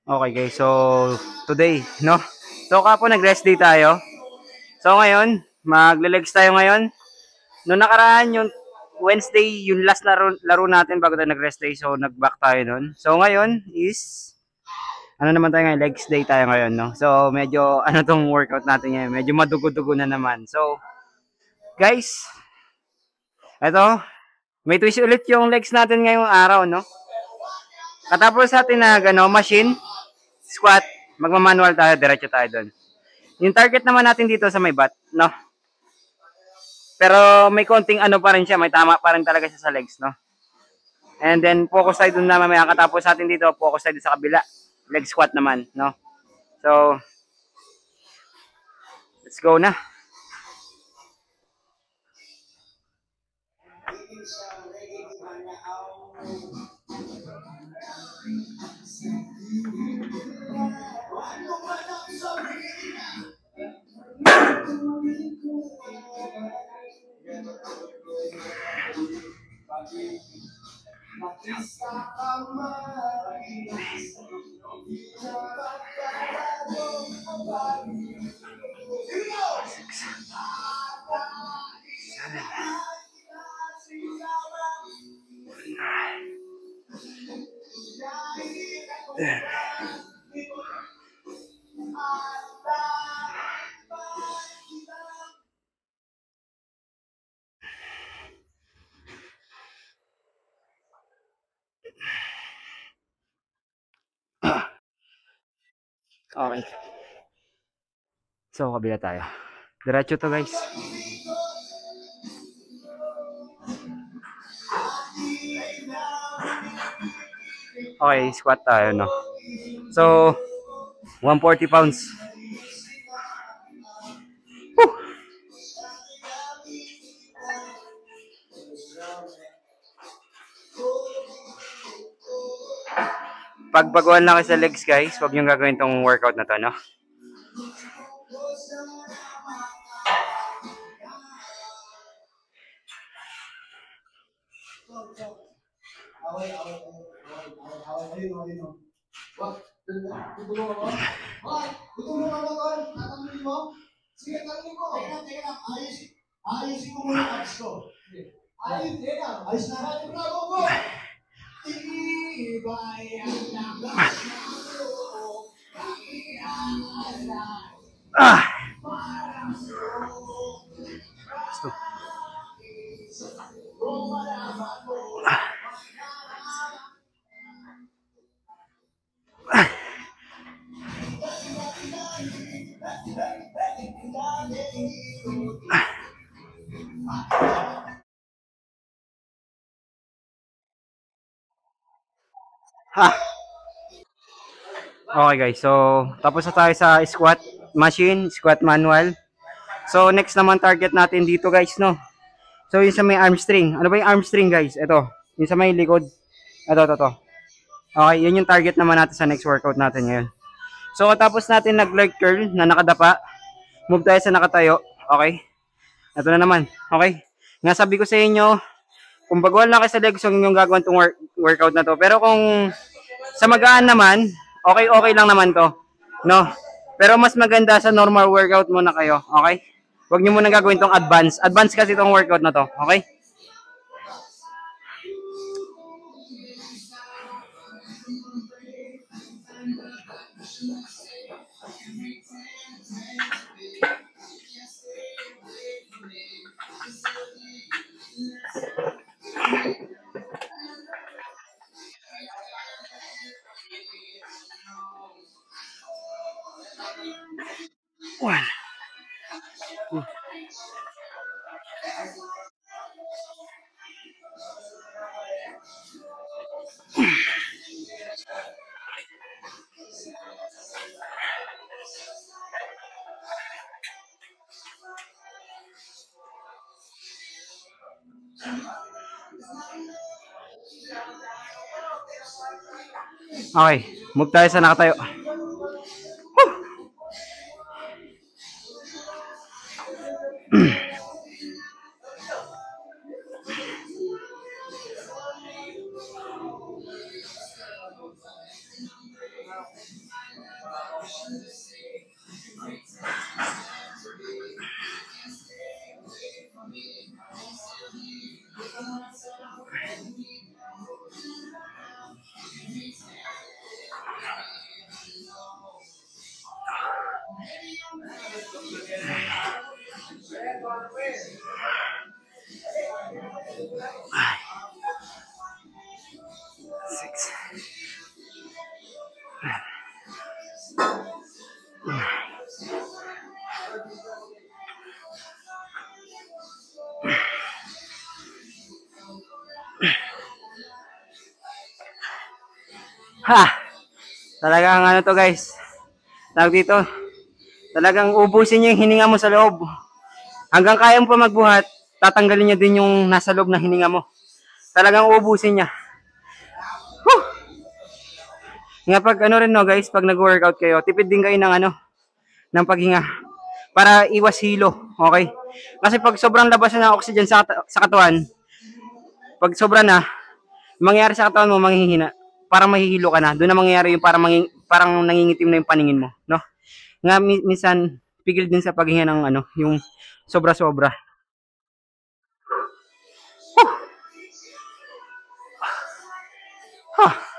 Okay guys, so today, no? So kapo nag-rest day tayo. So ngayon, magle-legs tayo ngayon. Noong nakaraan yung Wednesday, yung last laro natin bago tayo nag-rest day. So nag-back tayo nun. So ngayon is ano naman tayo ngayon, legs day tayo ngayon, no? So medyo ano tong workout natin ngayon, medyo madugo-dugo na naman. So guys, eto, may twist ulit yung legs natin ngayong araw, no? Katapos natin na machine, squat, magmamanual tayo, diretso tayo doon. Yung target naman natin dito sa may bat, no? Pero may konting ano pa rin siya, may tama pa rin talaga siya sa legs, no? And then focus tayo dun na mamaya katapos natin dito, focus tayo sa kabila. Leg squat naman, no? So, let's go na. Okay. So, kabila tayo. Diretso to guys. Okay, squat tayo, no? So, 140 pounds. Woo! Pag baguhan lang kayo sa legs guys, huwag niyong gagawin tong workout na to, no? Ayusin ko muna yung abs ko. Ayos na. Ah! Ha! Okay guys, so tapos na tayo sa squat machine, squat manual. So next naman target natin dito guys, no? So yung sa may arm string. Ano ba yung arm string guys? Ito, yung sa may likod. Ito. Okay, yun yung target naman natin sa next workout natin ngayon. So tapos natin nag-leg curl na nakadapa, move tayo sa nakatayo. Okay? Ito na naman. Okay? Nga sabi ko sa inyo, kung baguhan lang kayo sa legs, yung gagawin tong workout na to. Pero kung sa magaan naman, okay lang naman to. No? Pero mas maganda sa normal workout muna kayo. Okay? Huwag nyo muna gagawin tong advance. Advance kasi tong workout na to. Okay? One. Okay. Move tayo sa nakatayo. Six. Ha! Talagang ano to guys. Tawag dito. Talagang ubusin niyo yung hininga mo sa loob. Hanggang kaya mo pa magbuhat, tatanggalin niya din yung nasa loob na hininga mo. Talagang ubusin niya. Whew! Nga pag ano rin no guys, pag nag-workout kayo, tipid din kayo ng ano, ng paghinga. Para iwas hilo. Okay? Kasi pag sobrang labas na ng oxygen sa katawan, pag sobra na, mangyayari sa katawan mo, manghihina. Parang mahihilo ka na. Doon na mangyayari yung parang nangingitim na yung paningin mo. No? Nga minsan, pigil din sa paghinga ng ano, yung sobra-sobra. Huh.